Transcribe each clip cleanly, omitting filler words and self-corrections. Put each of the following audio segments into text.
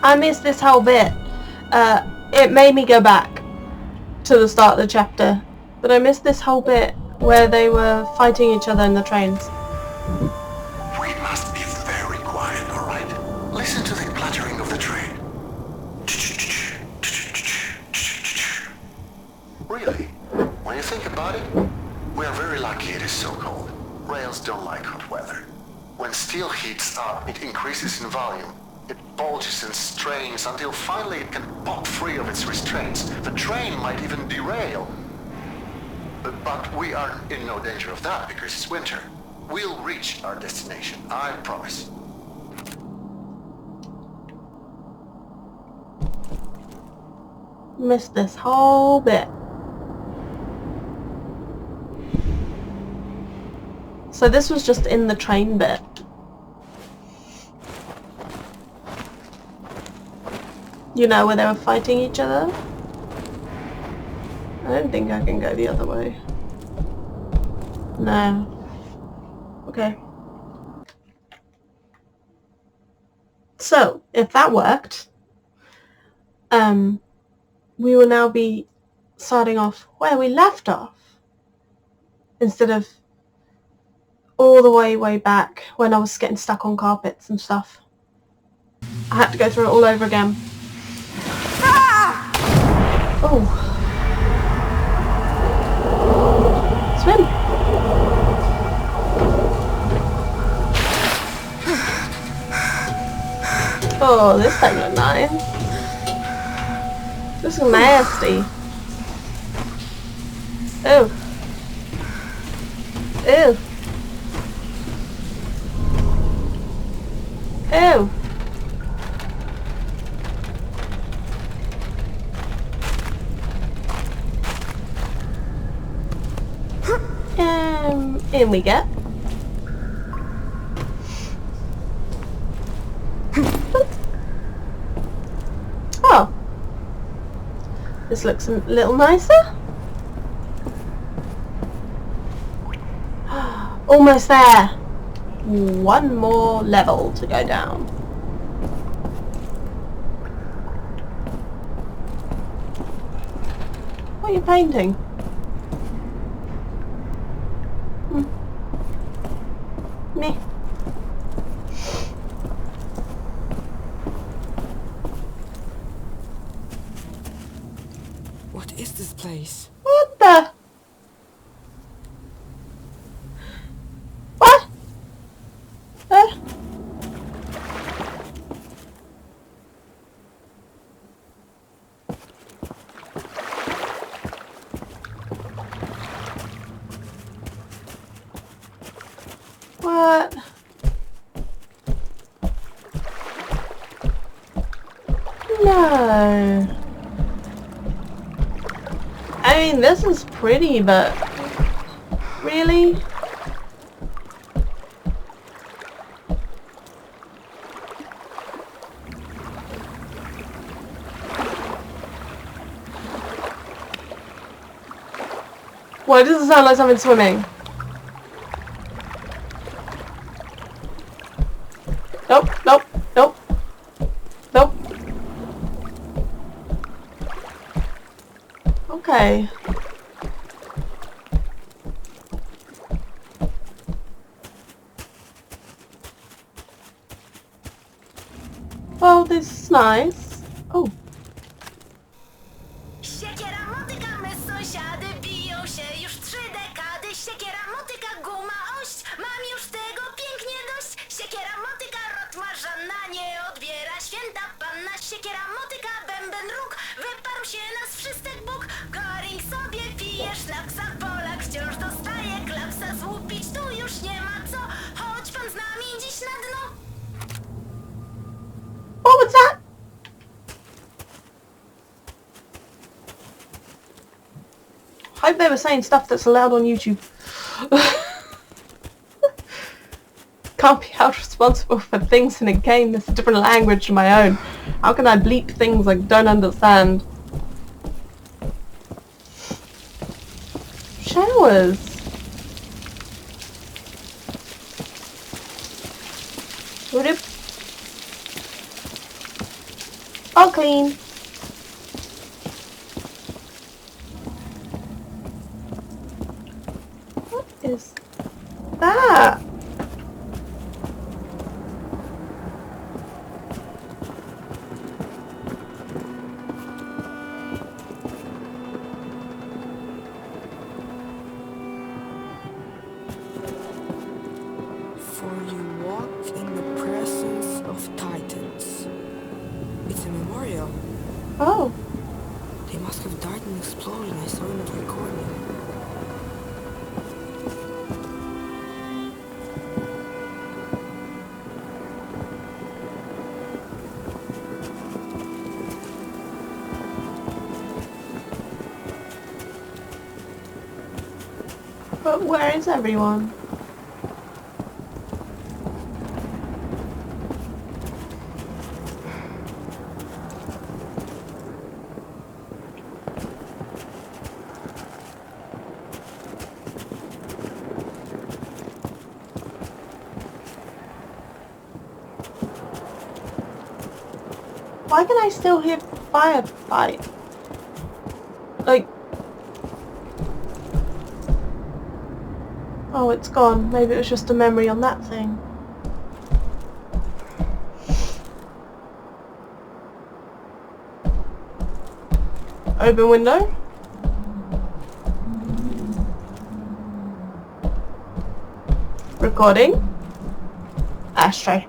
I missed this whole bit. It made me go back to the start of the chapter, but I missed this whole bit where they were fighting each other in the trains. We must be very quiet, all right? Listen to the clattering of the train. Really, when you think about it, we are very lucky it is so cold. Rails don't like hot weather. When steel heats up, it increases in volume. It bulges and strains until finally it can pop free of its restraints. The train might even derail. But we are in no danger of that because it's winter. We'll reach our destination, I promise. Missed this whole bit. So this was just in the train bit. You know, where they were fighting each other? I don't think I can go the other way. No. Okay. So, if that worked, we will now be starting off where we left off. Instead of all the way back when I was getting stuck on carpets and stuff. I had to go through it all over again. Oh. Swim. Oh, this don't look nice. This is nasty. Oh. Ew. Ew. In we get. Oh. This looks a little nicer. Almost there. One more level to go down. What are you painting? Me. What is this place? What the? What? What? No. I mean, this is pretty, but really? Why does it sound like something swimming? Nope, nope, nope, nope. Okay. Well, this is nice. Oh. Siekiera, motyka, my sąsiady biją się już 3 dekady. Siekiera, motyka, guma, ość. Mam już tego pięknie dość. Siekiera, motyka, rotma, żadna nie odbiera. Święta panna, siekiera, motyka, bęben róg. Wyparł się nas wszystek Bóg. Goring sobie pije, szlaksa, Polak wciąż dostaje klapsa. Złupić tu już nie ma co. Chodź pan z nami dziś na dno. What was that? I hope they were saying stuff that's allowed on YouTube. Can't be held responsible for things in a game that's a different language to my own. How can I bleep things I don't understand? Showers. Would it? All clean. What is that? For you walk in the presence of titans. It's a memorial. Oh. They must have died in an explosion. I saw in that recording. But where is everyone? Why can I still hear firefight? Like... Oh, it's gone. Maybe it was just a memory on that thing. Open window. Recording. Ashtray.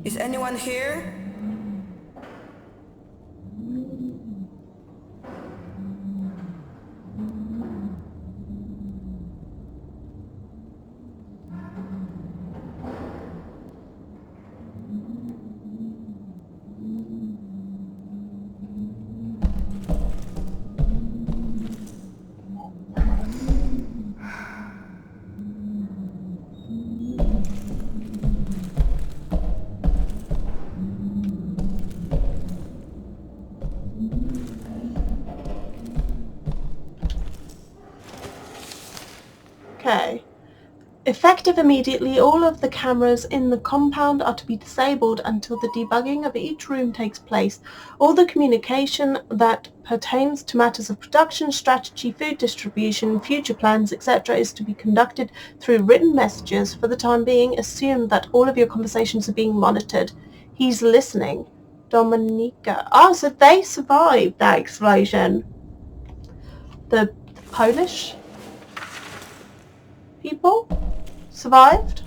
Is anyone here? Okay. Effective immediately, all of the cameras in the compound are to be disabled until the debugging of each room takes place. All the communication that pertains to matters of production, strategy, food distribution, future plans, etc. is to be conducted through written messages. For the time being, assume that all of your conversations are being monitored. He's listening. Dominica. Oh, so they survived that explosion. The Polish people survived?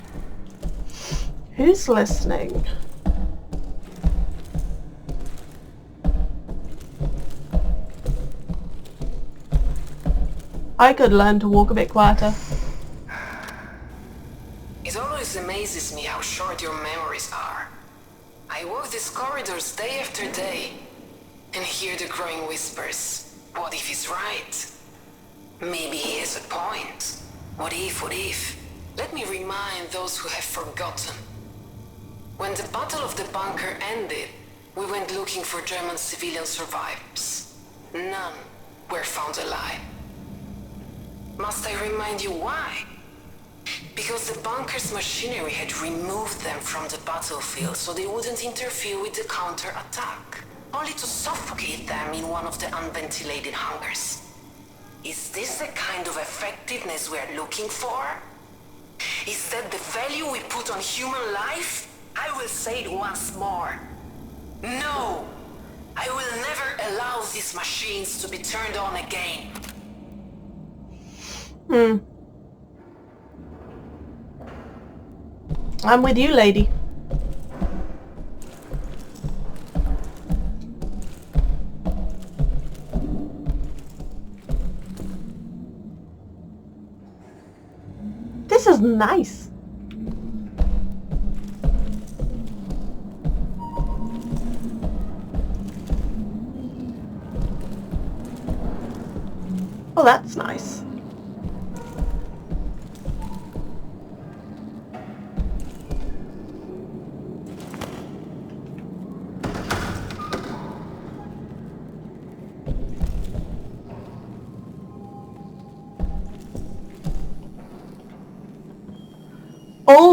Who's listening? I could learn to walk a bit quieter. It always amazes me how short your memories are. I walk these corridors day after day and hear the growing whispers. What if he's right? Maybe he has a point. What if, what if? Let me remind those who have forgotten. When the Battle of the Bunker ended, we went looking for German civilian survivors. None were found alive. Must I remind you why? Because the bunker's machinery had removed them from the battlefield so they wouldn't interfere with the counter-attack, only to suffocate them in one of the unventilated hangars. Is this the kind of effectiveness we're looking for? Is that the value we put on human life? I will say it once more. No! I will never allow these machines to be turned on again. I'm with you, lady. This is nice. Oh, that's nice.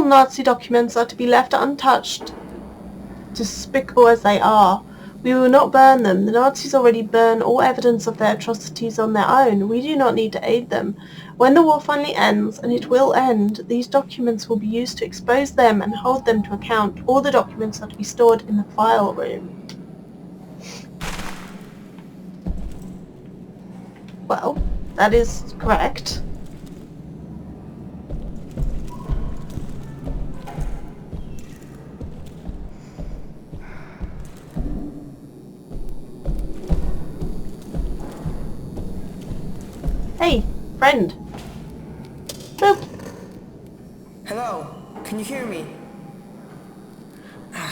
Nazi documents are to be left untouched, despicable as they are. We will not burn them. The Nazis already burn all evidence of their atrocities on their own. We do not need to aid them. When the war finally ends, and it will end, these documents will be used to expose them and hold them to account. All the documents are to be stored in the file room. Well, that is correct. Hey, friend. Boop. Hello, can you hear me?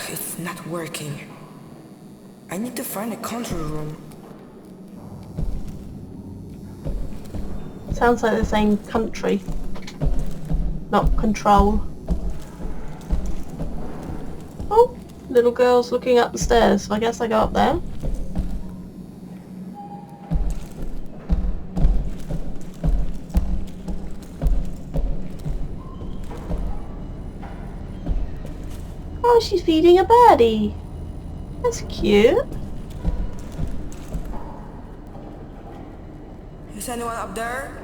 It's not working. I need to find a control room. Sounds like they're saying country, not control. Oh, little girl's looking up the stairs, so I guess I go up there. Oh, she's feeding a birdie. That's cute. Is anyone up there?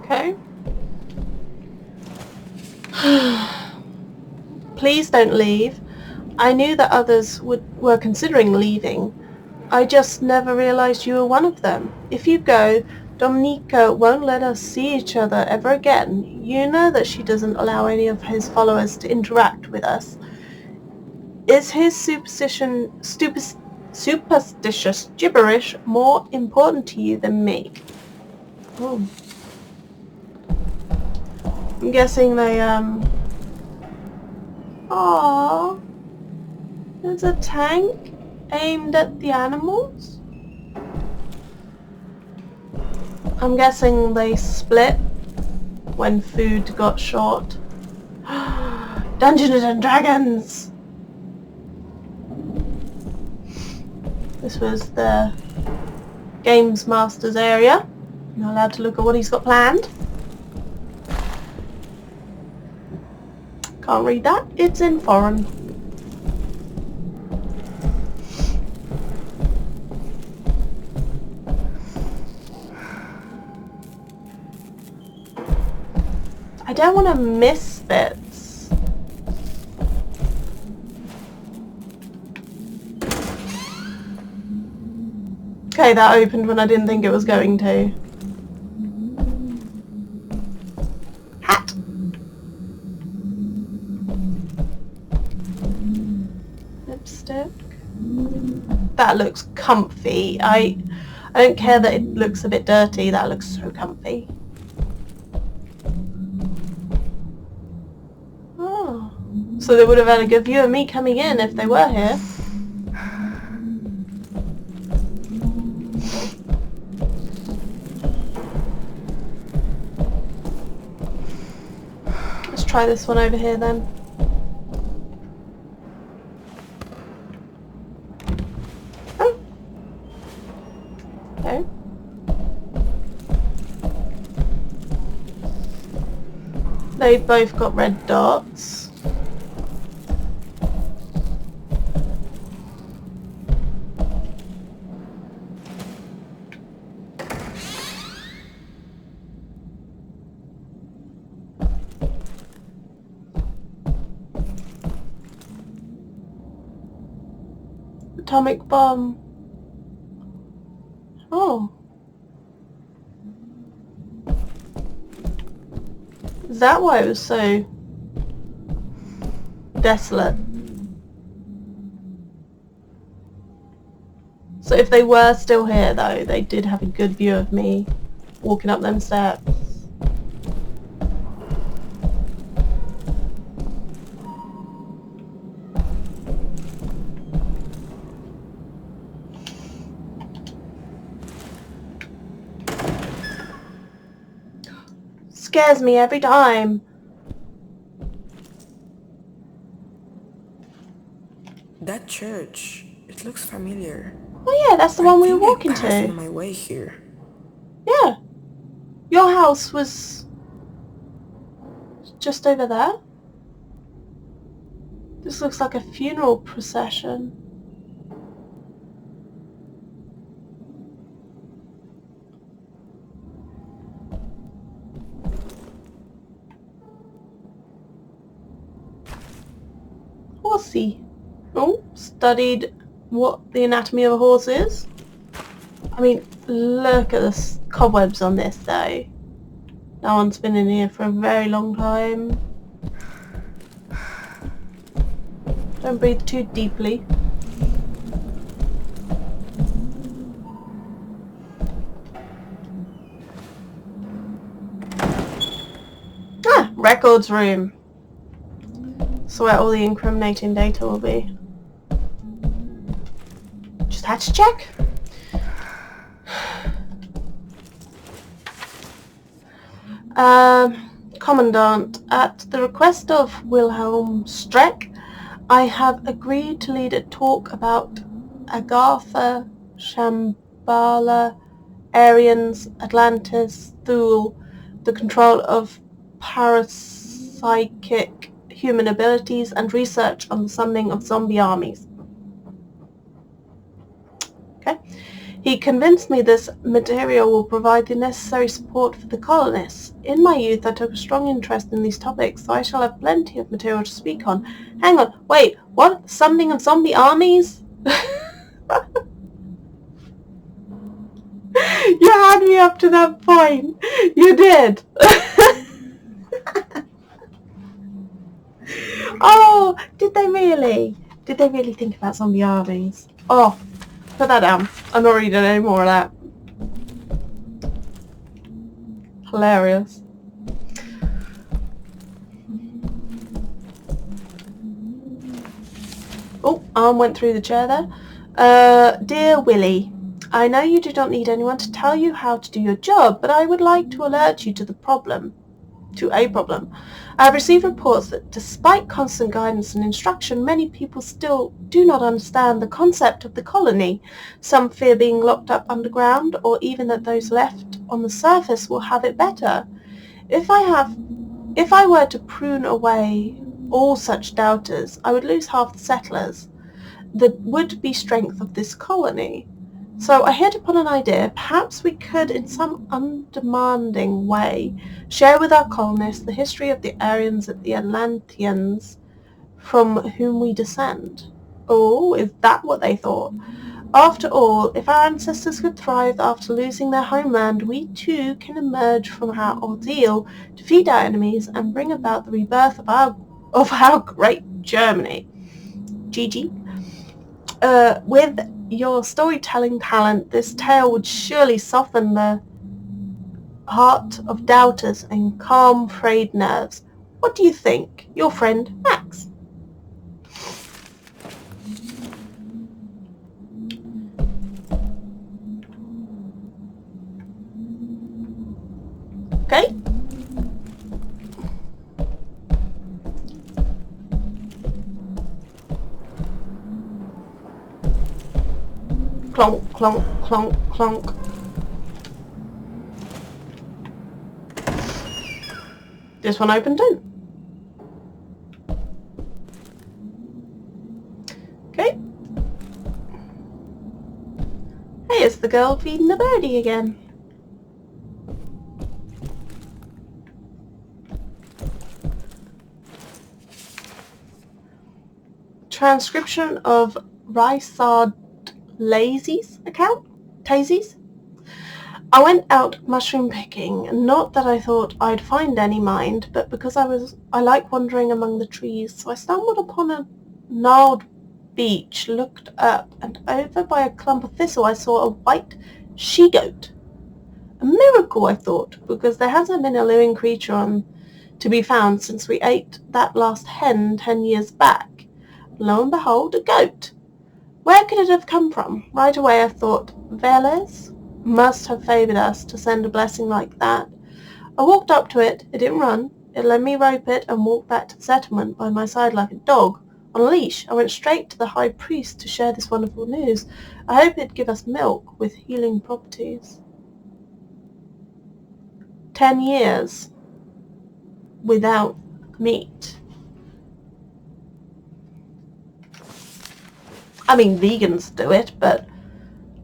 Okay. Please don't leave. I knew that others were considering leaving. I just never realized you were one of them. If you go, Dominica won't let us see each other ever again. You know that she doesn't allow any of his followers to interact with us. Is his superstitious gibberish more important to you than me? Oh. I'm guessing they, Aww. There's a tank aimed at the animals? I'm guessing they split when food got short. Dungeons and Dragons! This was the Games Master's area. You're allowed to look at what he's got planned. Can't read that. It's in foreign. I don't want to miss bits. Okay, that opened when I didn't think it was going to. Hat. Lipstick. That looks comfy. I don't care that it looks a bit dirty. That looks so comfy. Oh. So they would have had a good view of me coming in if they were here. Let's try this one over here then. Oh. Okay. They've both got red dots. Atomic bomb. Oh. Is that why it was so desolate? So if they were still here though, they did have a good view of me. walking up them steps. Scares me every time. That church, it looks familiar. Oh yeah, that's the one we were walking I passed to. on my way here. Yeah. Your house was just over there. This looks like a funeral procession. Horsey. Oh, studied what the anatomy of a horse is. I mean, look at the cobwebs on this though. That one's been in here for a very long time. Don't breathe too deeply. Ah, records room. So where all the incriminating data will be. Just had to check. Commandant, at the request of Wilhelm Streck, I have agreed to lead a talk about Agartha, Shambhala, Aryans, Atlantis, Thule, the control of parapsychic human abilities, and research on the summoning of zombie armies. Okay. He convinced me this material will provide the necessary support for the colonists. In my youth I took a strong interest in these topics, so I shall have plenty of material to speak on. Hang on, wait, what? Summoning of zombie armies? You had me up to that point. You did. Oh, did they really? Did they really think about zombie armies? Oh, put that down. I'm not reading any more of that. Hilarious. Oh, arm went through the chair there. Dear Willie, I know you do not need anyone to tell you how to do your job, but I would like to alert you to a problem. I have received reports that despite constant guidance and instruction, many people still do not understand the concept of the colony. Some fear being locked up underground, or even that those left on the surface will have it better. If I were to prune away all such doubters, I would lose half the settlers, the would-be strength of this colony. So I hit upon an idea. Perhaps we could, in some undemanding way, share with our colonists the history of the Aryans and the Atlanteans from whom we descend. Oh, is that what they thought? After all, if our ancestors could thrive after losing their homeland, we too can emerge from our ordeal, defeat our enemies, and bring about the rebirth of our great Germany. GG. With your storytelling talent, this tale would surely soften the heart of doubters and calm frayed nerves. What do you think? Your friend, Max. Okay. Clonk, clonk, clonk, clonk. This one opened too. Okay. Hey, it's the girl feeding the birdie again. Transcription of Rysard Lazy's account? Tazy's? I went out mushroom picking, not that I thought I'd find any mind, but because I like wandering among the trees, so I stumbled upon a gnarled beech, looked up, and over by a clump of thistle I saw a white she-goat. A miracle, I thought, because there hasn't been a living creature to be found since we ate that last hen 10 years back. Lo and behold, a goat. Where could it have come from? Right away I thought, Veles must have favoured us to send a blessing like that. I walked up to it. It didn't run. It let me rope it and walk back to the settlement by my side like a dog on a leash. I went straight to the high priest to share this wonderful news. I hope it'd give us milk with healing properties. 10 years without meat. I mean, vegans do it, but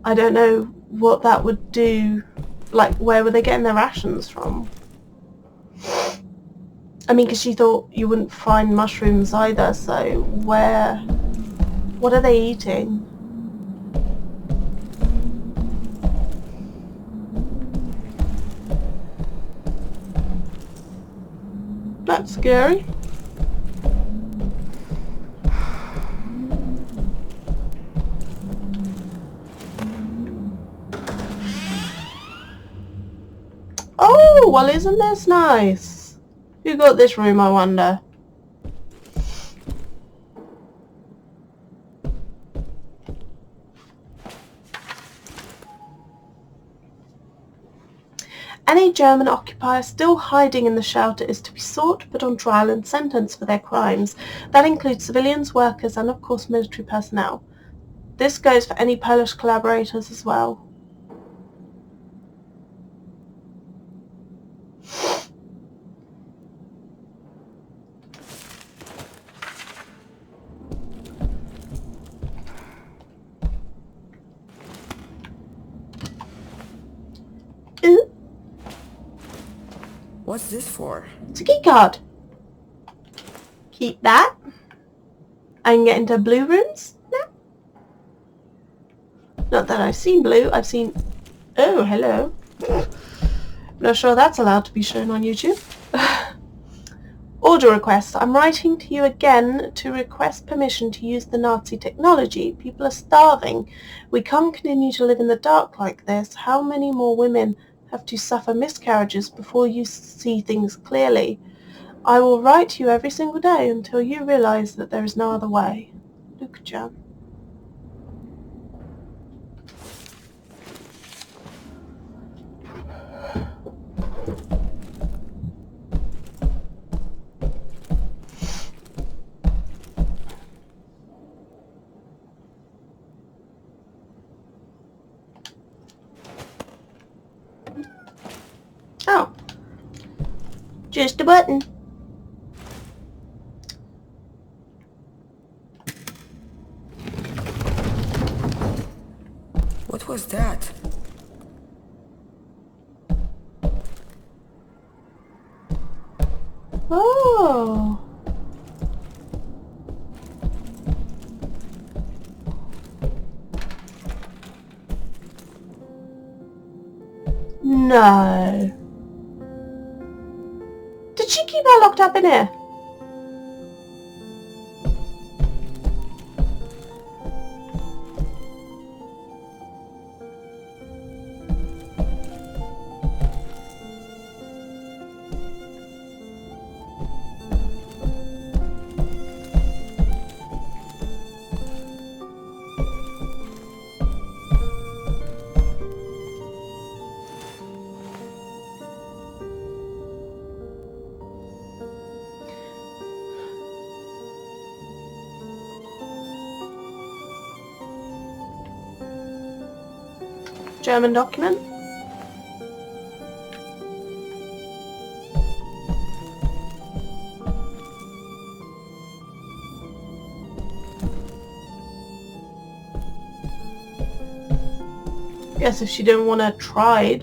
I don't know what that would do. Like, where were they getting their rations from? I mean, because she thought you wouldn't find mushrooms either, so what are they eating? That's scary. Oh, well, isn't this nice? Who got this room, I wonder? Any German occupier still hiding in the shelter is to be sought, put on trial and sentenced for their crimes. That includes civilians, workers and of course military personnel. This goes for any Polish collaborators as well. Ooh. What's this for? It's a key card. Keep that. I can get into blue rooms now. Not that I've seen blue, I've seen... Oh, hello. Not sure that's allowed to be shown on YouTube. Order request. I'm writing to you again to request permission to use the Nazi technology. People are starving. We can't continue to live in the dark like this. How many more women have to suffer miscarriages before you see things clearly? I will write to you every single day until you realize that there is no other way. Luke Jan. Oh, just a button. What was that? Oh. No. Did she keep her locked up in here? German document. Guess if she didn't want to try.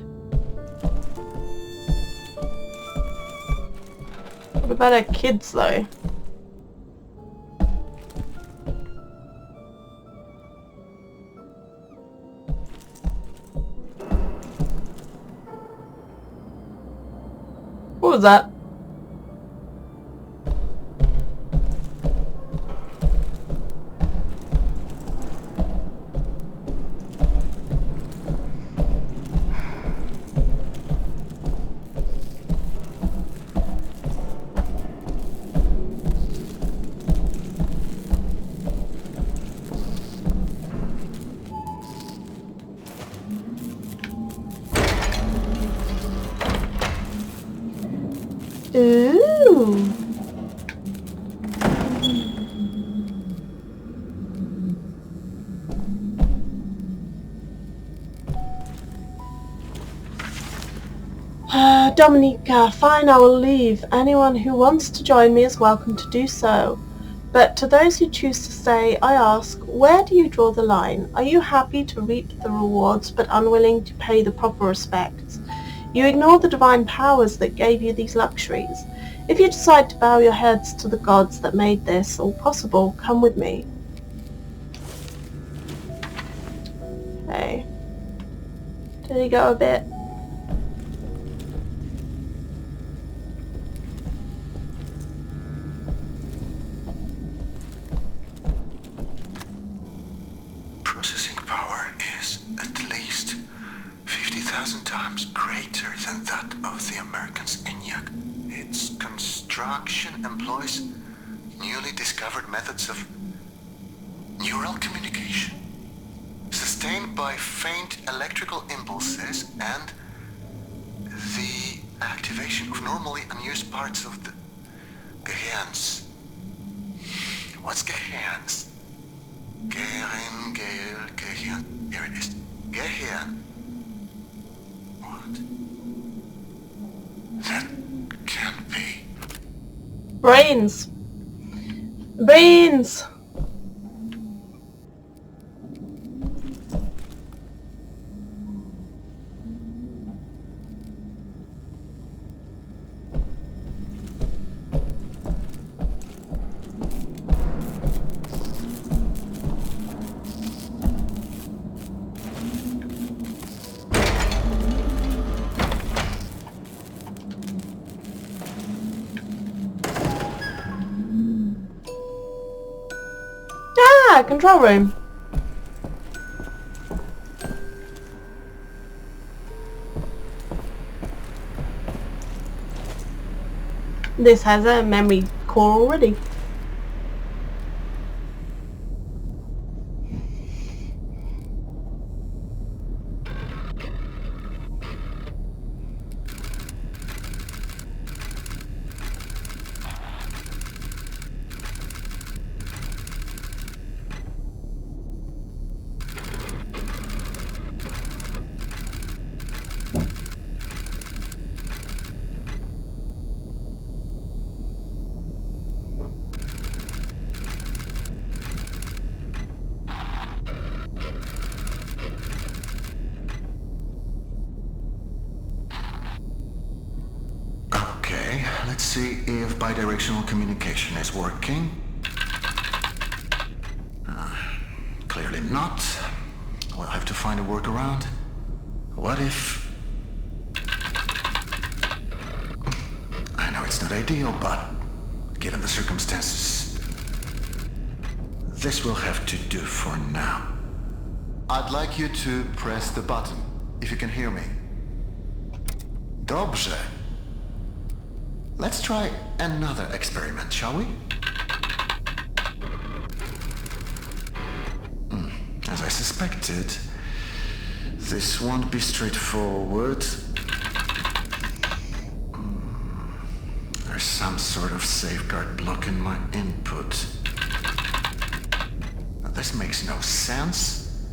What about her kids though? What was that? Ooh. Dominica, fine, I will leave. Anyone who wants to join me is welcome to do so. But to those who choose to stay, I ask, where do you draw the line? Are you happy to reap the rewards but unwilling to pay the proper respects? You ignore the divine powers that gave you these luxuries. If you decide to bow your heads to the gods that made this all possible, come with me. Okay. Did he go a bit? Processing power is at least 50,000 times greater than that of the Americans' ENIAC. Its construction employs newly discovered methods of neural communication, sustained by faint electrical impulses and the activation of normally unused parts of the Gehirns. What's Gehirns? Gehirn. Here it is. Gehirn. What? That can't be. Brains! Brains! Ah, control room. This has a memory core already. Okay, let's see if bidirectional communication is working. Clearly not. We'll have to find a workaround. What if... I know it's not ideal, but given the circumstances, this will have to do for now. I'd like you to press the button, if you can hear me. Dobrze. Let's try another experiment, shall we? As I suspected, this won't be straightforward. There's some sort of safeguard blocking my input. Now, this makes no sense.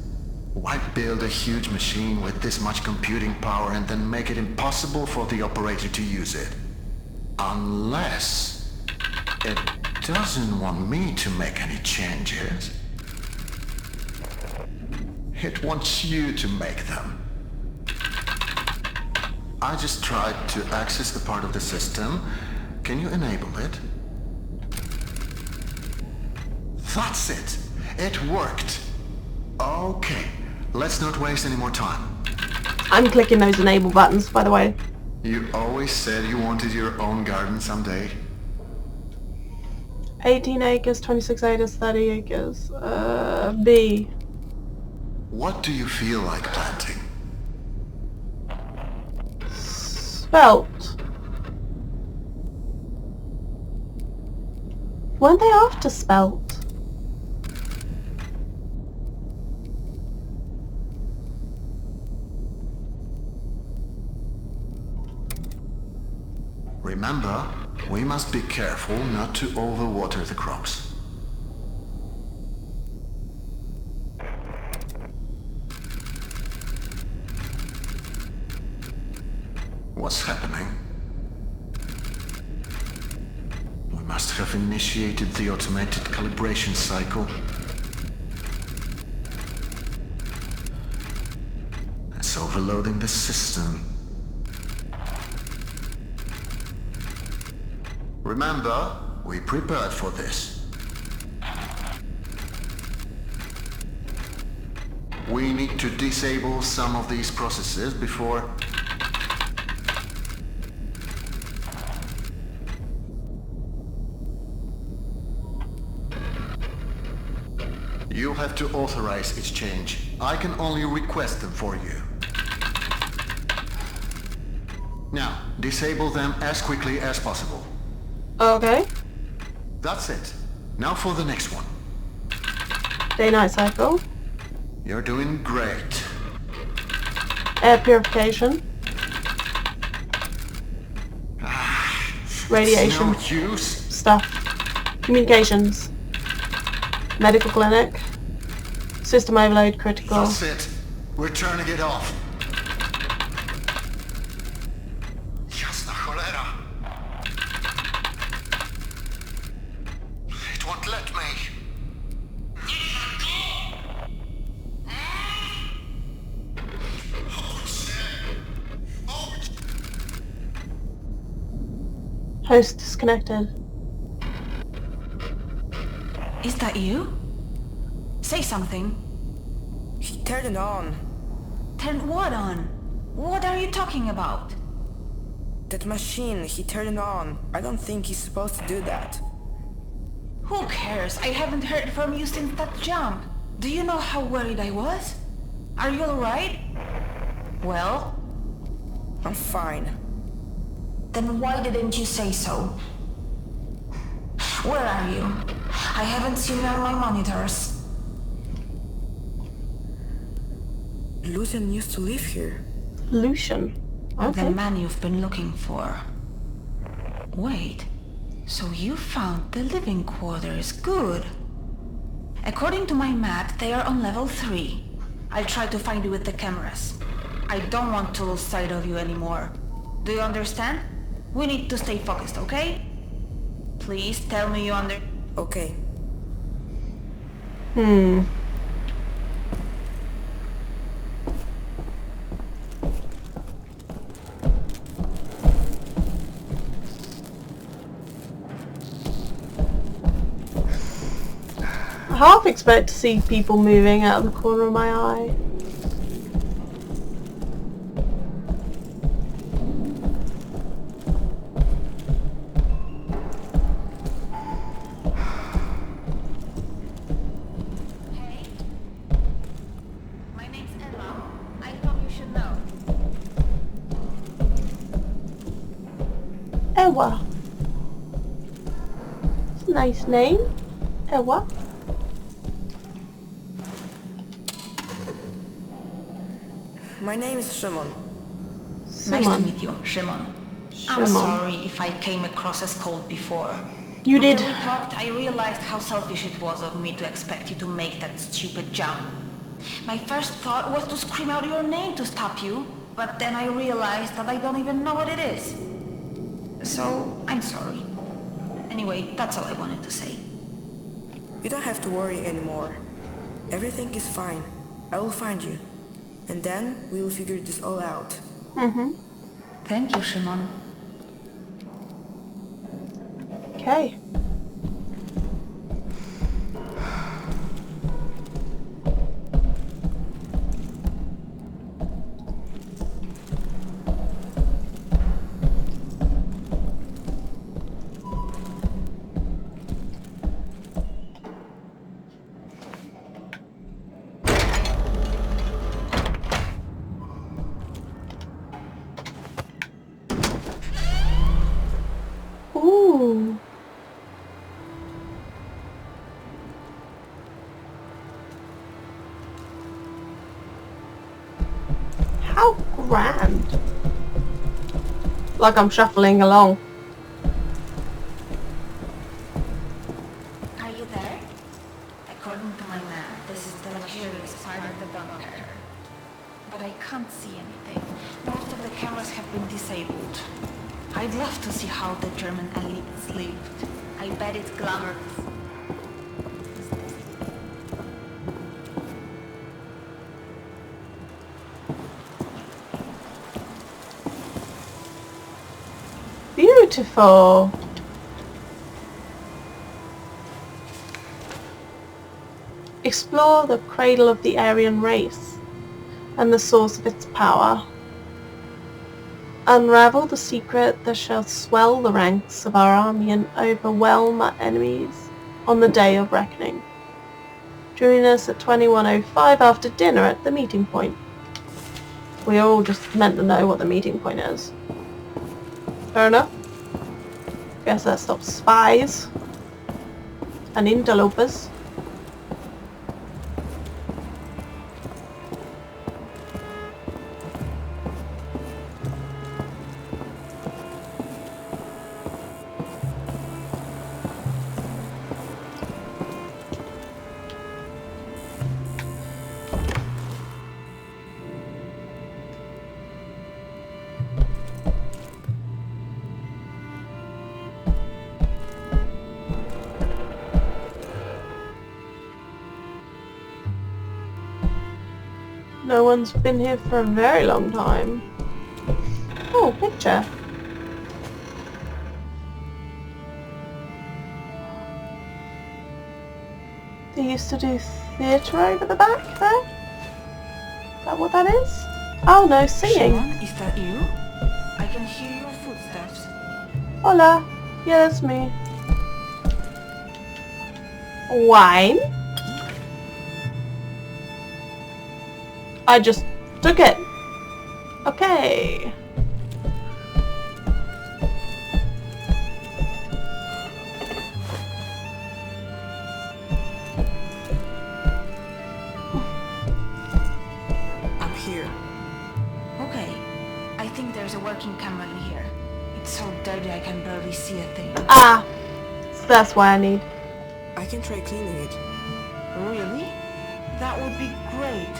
Why build a huge machine with this much computing power and then make it impossible for the operator to use it? Unless it doesn't want me to make any changes. It wants you to make them. I just tried to access the part of the system. Can you enable it? That's it. It worked. Okay, let's not waste any more time. I'm clicking those enable buttons, by the way. You always said you wanted your own garden someday. 18 acres, 26 acres, 30 acres. B. What do you feel like planting? Spelt. Weren't they after spelt? Remember, we must be careful not to overwater the crops. What's happening? We must have initiated the automated calibration cycle. That's overloading the system. Remember, we prepared for this. We need to disable some of these processes before... You have to authorize its change. I can only request them for you. Now, disable them as quickly as possible. Okay. That's it. Now for the next one. Day-night cycle. You're doing great. Air purification. Radiation. No use. Stuff. Communications. Medical clinic. System overload critical. That's it. We're turning it off. Jasna cholera. It won't let me. Host disconnected. Is that you? Say something. He turned it on. Turn what on? What are you talking about? That machine, he turned it on. I don't think he's supposed to do that. Who cares? I haven't heard from you since that jump. Do you know how worried I was? Are you alright? Well? I'm fine. Then why didn't you say so? Where are you? I haven't seen you on my monitors. Lucian used to live here. Lucian. The Okay. man you've been looking for. Wait, so you found the living quarters. Good. According to my map, they are on level 3. I'll try to find you with the cameras. I don't want to lose sight of you anymore. Do you understand? We need to stay focused, okay? Please tell me you under... Okay. I half expect to see people moving out of the corner of my eye. Hey? My name's Ella. I thought you should know. Ewa. It's a nice name. Ewa. My name is Szymon. Nice to Szymon. meet you, Szymon. I'm Szymon. sorry if I came across as cold before. You did. After we talked, I realized how selfish it was of me to expect you to make that stupid jump. My first thought was to scream out your name to stop you, but then I realized that I don't even know what it is. So, I'm sorry. Anyway, that's all I wanted to say. You don't have to worry anymore. Everything is fine. I will find you. And then we will figure this all out. Thank you, Szymon. Okay. Ooh. How grand. Like I'm shuffling along. to see how the German elites lived. I bet it's glamorous. Beautiful. Explore the cradle of the Aryan race and the source of its power. Unravel the secret that shall swell the ranks of our army and overwhelm our enemies on the day of reckoning. Join us at 21:05 after dinner at the meeting point. We are all just meant to know what the meeting point is. Fair enough. Guess that stops spies and interlopers. No one's been here for a very long time. Oh, picture. They used to do theatre over the back there? Is that what that is? Oh no, singing. Szymon, is that you? I can hear your footsteps. Hola. Yeah, that's me. Wine? I just took it. Okay. I'm here. Okay. I think there's a working camera in here. It's so dirty I can barely see a thing. Ah. So that's why I need. I can try cleaning it. Really? That would be great.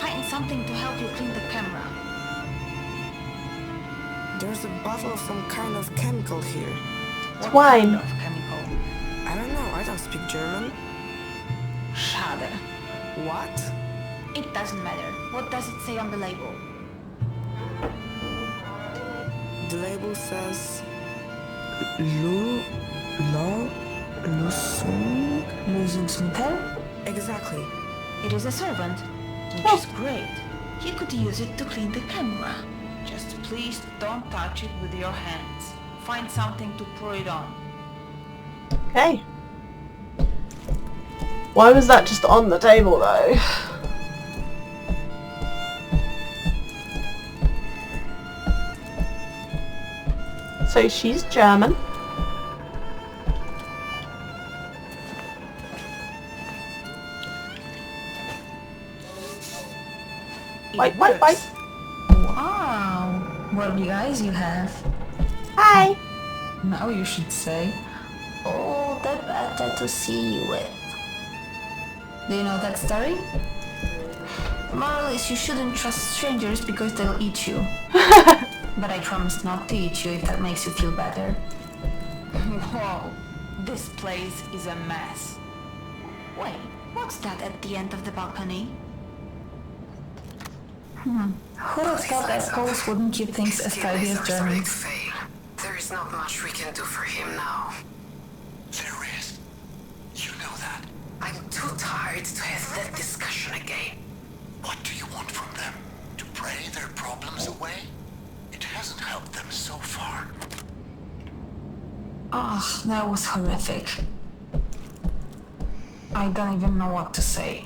Find something to help you clean the camera. There's a bottle of some kind of chemical here. It's wine. What kind of chemical? I don't know, I don't speak German. Schade. What? It doesn't matter. What does it say on the label? The label says... Lösungsmittel? Exactly. It is a servant, which is great. You could use it to clean the camera. Just please don't touch it with your hands. Find something to pour it on. Okay. Why was that just on the table though? So she's German. Wait. Wow, what big eyes you have. Hi. Now you should say, "Oh, the better to see you with." Do you know that story? Moral is you shouldn't trust strangers because they'll eat you. But I promise not to eat you if that makes you feel better. Whoa, this place is a mess. Wait, what's that at the end of the balcony? Who would have thought that Poles wouldn't keep things as tidy as Germans? There is not much we can do for him now. There is. You know that. I'm too tired to have that discussion again. What do you want from them? To pray their problems away? It hasn't helped them so far. Oh, that was horrific. I don't even know what to say.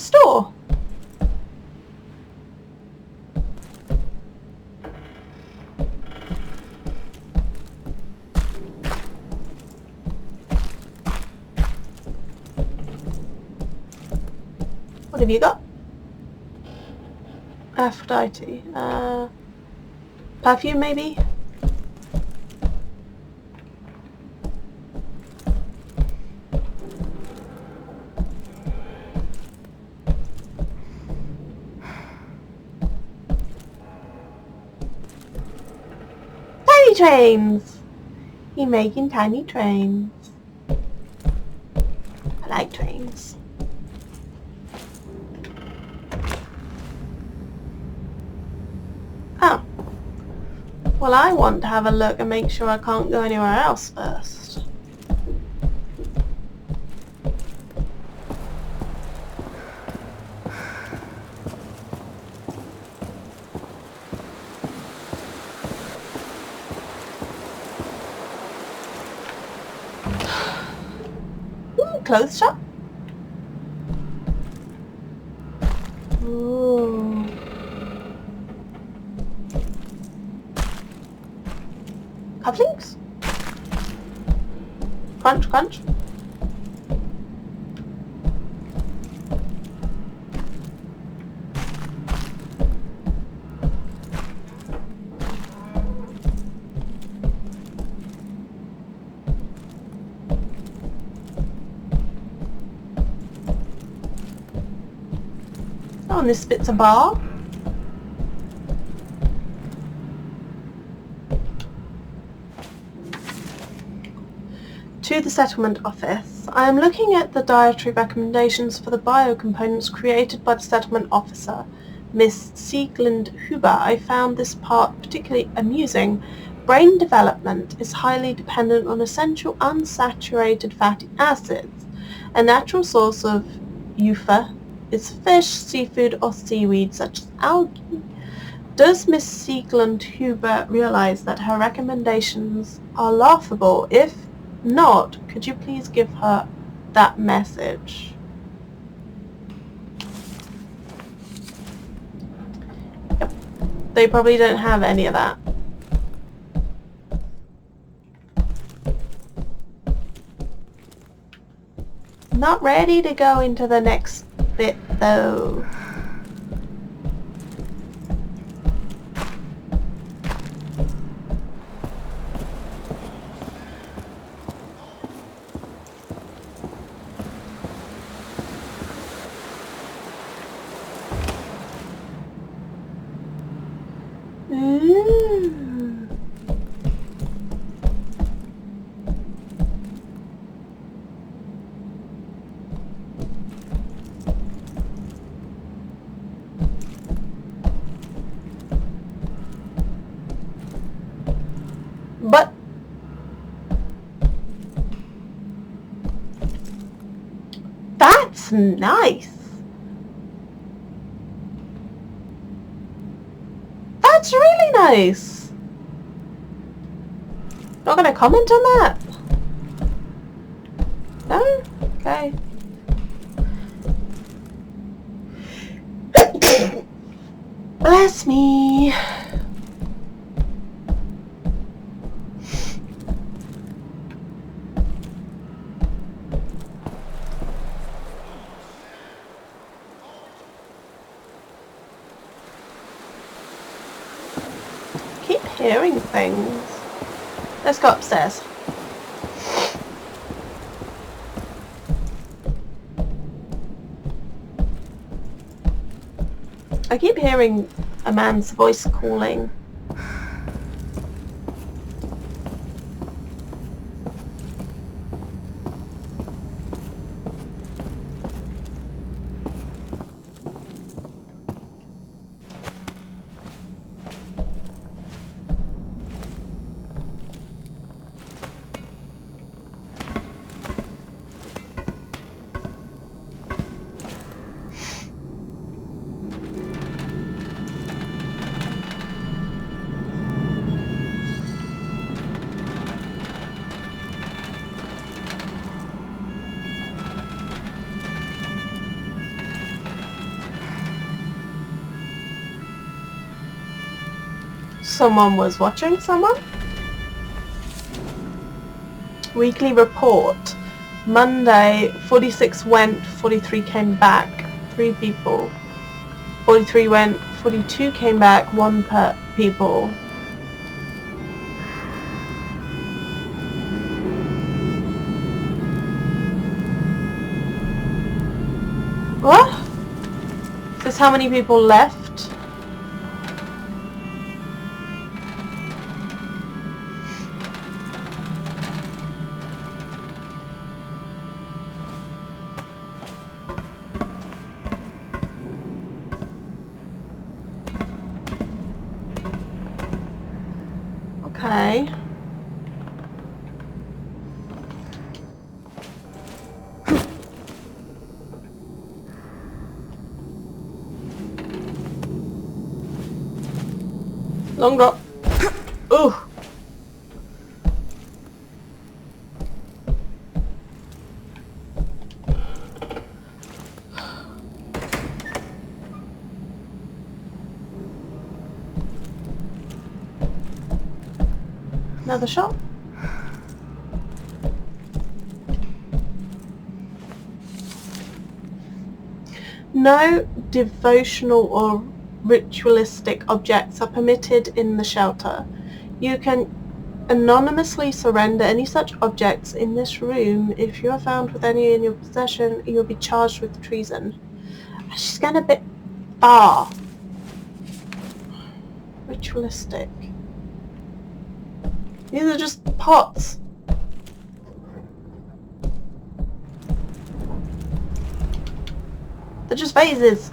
store. What have you got? Aphrodite. Perfume maybe? Tiny trains! You're making tiny trains. I like trains. Oh. Well, I want to have a look and make sure I can't go anywhere else first. Ooh, clothes shop. Ooh. Cufflinks? Crunch, crunch. Oh, and this bit's a bar. To the settlement office. I am looking at the dietary recommendations for the biocomponents created by the settlement officer, Miss Sieglinde Huber. I found this part particularly amusing. Brain development is highly dependent on essential unsaturated fatty acids. A natural source of EUFA is fish, seafood, or seaweed such as algae. Does Miss Sieglinde Huber realize that her recommendations are laughable? If not, could you please give her that message? Yep. They probably don't have any of that. Not ready to go into the next bit though. Ooh. But that's nice. That's really nice. Not gonna comment on that? No? Okay. Bless me. Keep hearing things. Let's go upstairs. I keep hearing a man's voice calling. someone was watching someone. Weekly report. Monday, 46 went, 43 came back. 3 people. 43 went, 42 came back, 1 per people. What? This is how many people left? Okay. Long drop. Ooh. Another shot. No devotional or ritualistic objects are permitted in the shelter. You can anonymously surrender any such objects in this room. If you are found with any in your possession, you will be charged with treason. She's going a bit far. Ritualistic. These are just pots. They're just vases.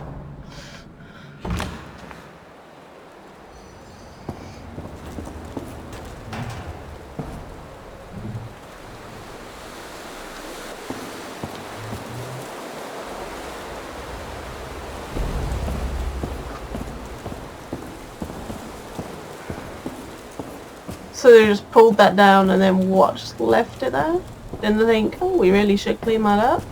So they just pulled that down and then what, just left it there? Didn't they think, oh, we really should clean that up?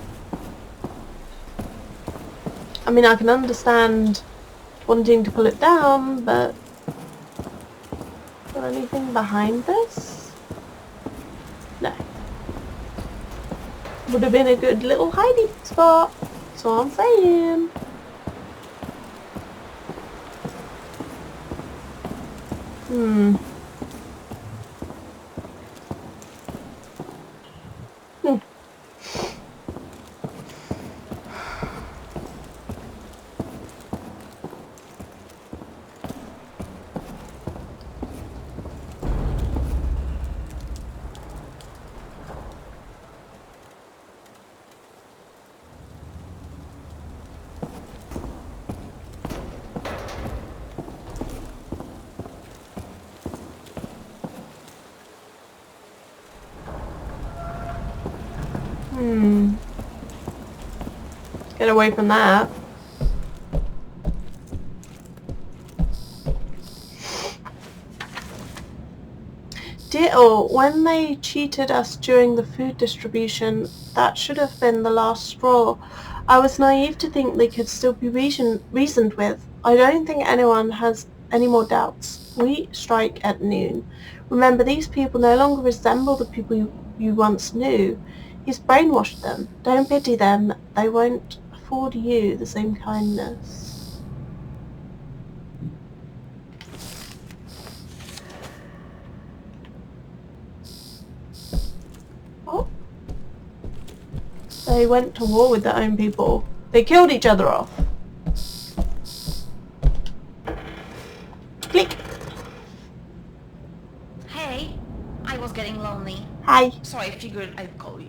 I mean, I can understand wanting to pull it down, but is there anything behind this? No. Would have been a good little hiding spot. That's all I'm saying. Get away from that. Ditto, when they cheated us during the food distribution, that should have been the last straw. I was naive to think they could still be reasoned with. I don't think anyone has any more doubts. We strike at noon. Remember, these people no longer resemble the people you once knew. He's brainwashed them. Don't pity them. They won't afford you the same kindness. Oh. They went to war with their own people. They killed each other off. Click. Hey, I was getting lonely. Hi. So I figured I'd call you.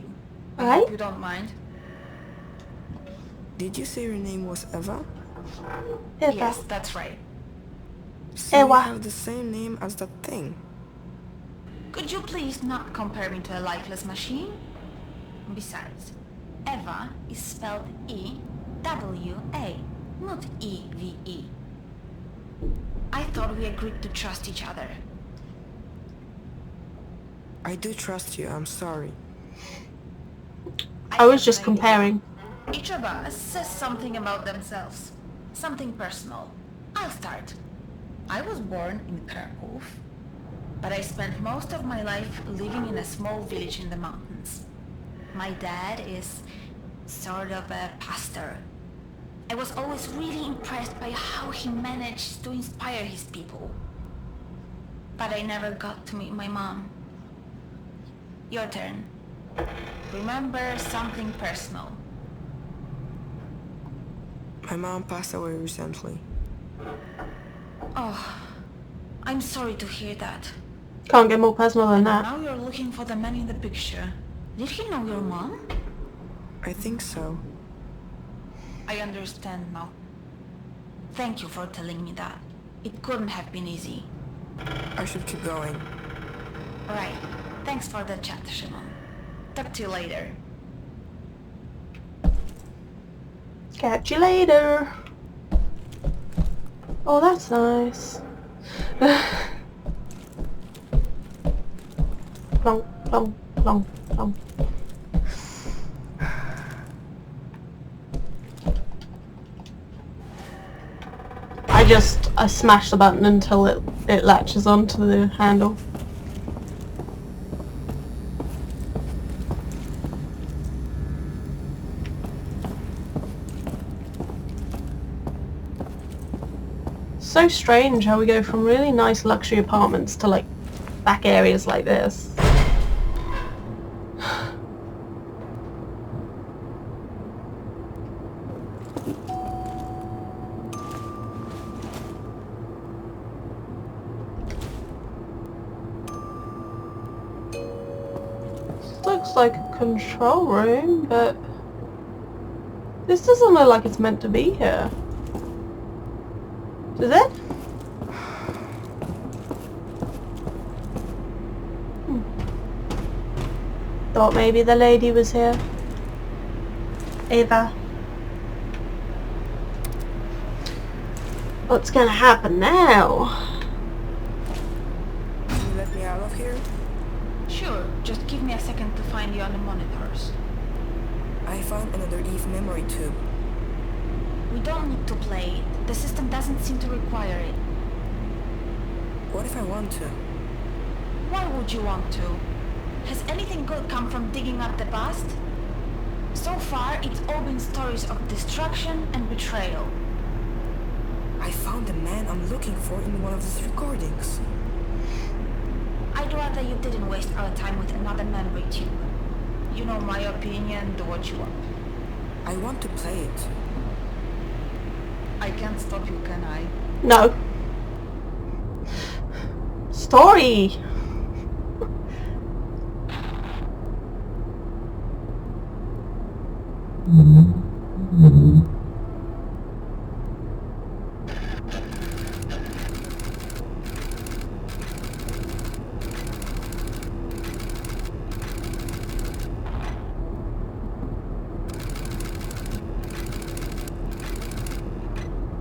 I Alright. hope you don't mind. Did you say your name was Eva? Eva. Yes, that's right. So you Eva. have the same name as that thing. Could you please not compare me to a lifeless machine? Besides, Eva is spelled E-W-A, not E-V-E. I thought we agreed to trust each other. I do trust you, I'm sorry. I was have just an idea. comparing. Each of us says something about themselves. Something personal. I'll start. I was born in Krakow, but I spent most of my life living in a small village in the mountains. My dad is sort of a pastor. I was always really impressed by how he managed to inspire his people. But I never got to meet my mom. Your turn. Remember something personal. My mom passed away recently. Oh, I'm sorry to hear that. Can't get more personal than that. Now you're looking for the man in the picture. Did he know your mom? I think so. I understand now. Thank you for telling me that. It couldn't have been easy. I should keep going. Alright, thanks for the chat, Szymon. Talk to you later. Catch you later. Oh, that's nice. Plonk, plonk, plonk, plonk. I smash the button until it latches onto the handle. So strange how we go from really nice luxury apartments to like back areas like this. Looks like a control room, but this doesn't look like it's meant to be here. Does it? Thought maybe the lady was here. Ava. What's gonna happen now? Can you let me out of here? Sure, just give me a second to find you on the monitors. I found another Eve memory tube. We don't need to play it. The system doesn't seem to require it. What if I want to? Why would you want to? Has anything good come from digging up the past? So far, it's all been stories of destruction and betrayal. I found the man I'm looking for in one of these recordings. I'd rather you didn't waste our time with another memory tube. You know my opinion, do what you want. I want to play it. I can't stop you, can I? No. Story!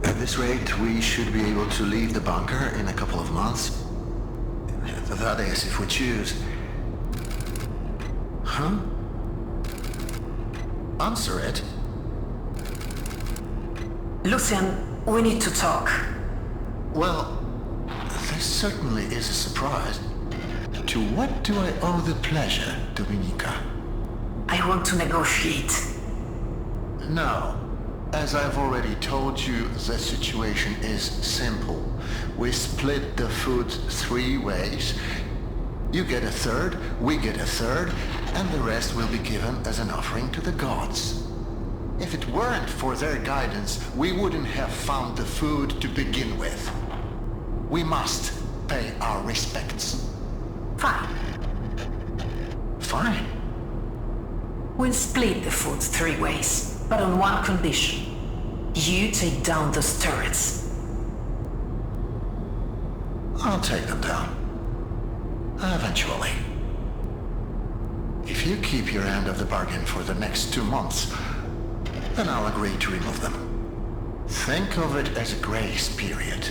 At this rate, we should be able to leave the bunker in a couple of months. That is, if we choose. Huh? Answer it. Lucian, we need to talk. Well, this certainly is a surprise. To what do I owe the pleasure, Dominika? I want to negotiate. No. As I've already told you, the situation is simple. We split the food 3 ways. You get a third, we get a third, and the rest will be given as an offering to the gods. If it weren't for their guidance, we wouldn't have found the food to begin with. We must pay our respects. Fine. Fine. We'll split the food 3 ways, but on one condition. You take down those turrets. I'll take them down. Eventually. If you keep your end of the bargain for the next 2 months, then I'll agree to remove them. Think of it as a grace period.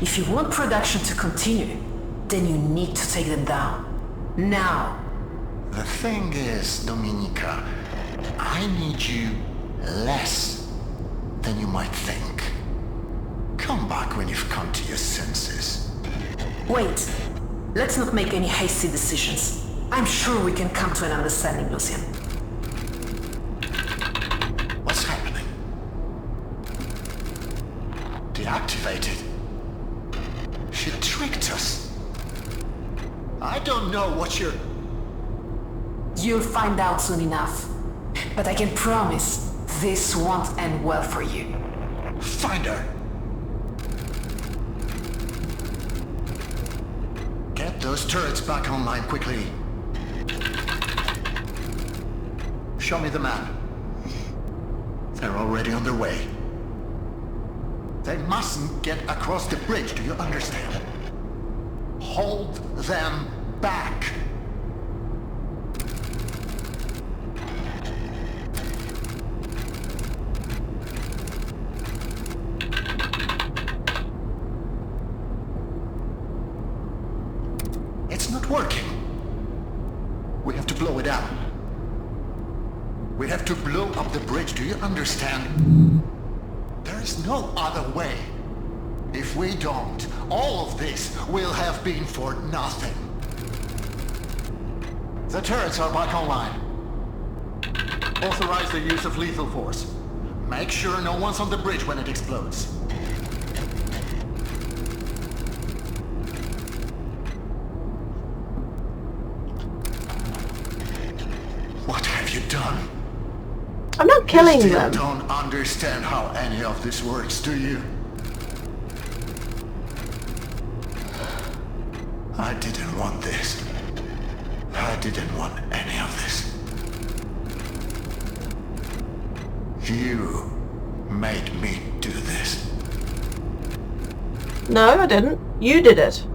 If you want production to continue, then you need to take them down. Now. The thing is, Dominika, I need you less than you might think. Come back when you've come to your senses. Wait. Let's not make any hasty decisions. I'm sure we can come to an understanding, Lucian. What's happening? Deactivated. She tricked us. I don't know what you're... You'll find out soon enough. But I can promise this won't end well for you. Find her. Get those turrets back online quickly. Show me the map. They're already on their way. They mustn't get across the bridge, do you understand? Hold them back. It's not working. We have to blow it out. We have to blow up the bridge, do you understand? There is no other way. If we don't, all of this will have been for nothing. The turrets are back online. Authorize the use of lethal force. Make sure no one's on the bridge when it explodes. What have you done? I'm not killing You still them. don't understand how any of this works, do you? I didn't want this. I didn't want any of this. You made me do this. No, I didn't. You did it.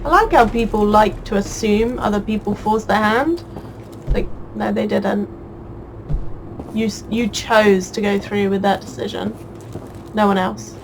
I like how people like to assume other people forced their hand. Like, no, they didn't. You chose to go through with that decision. No one else.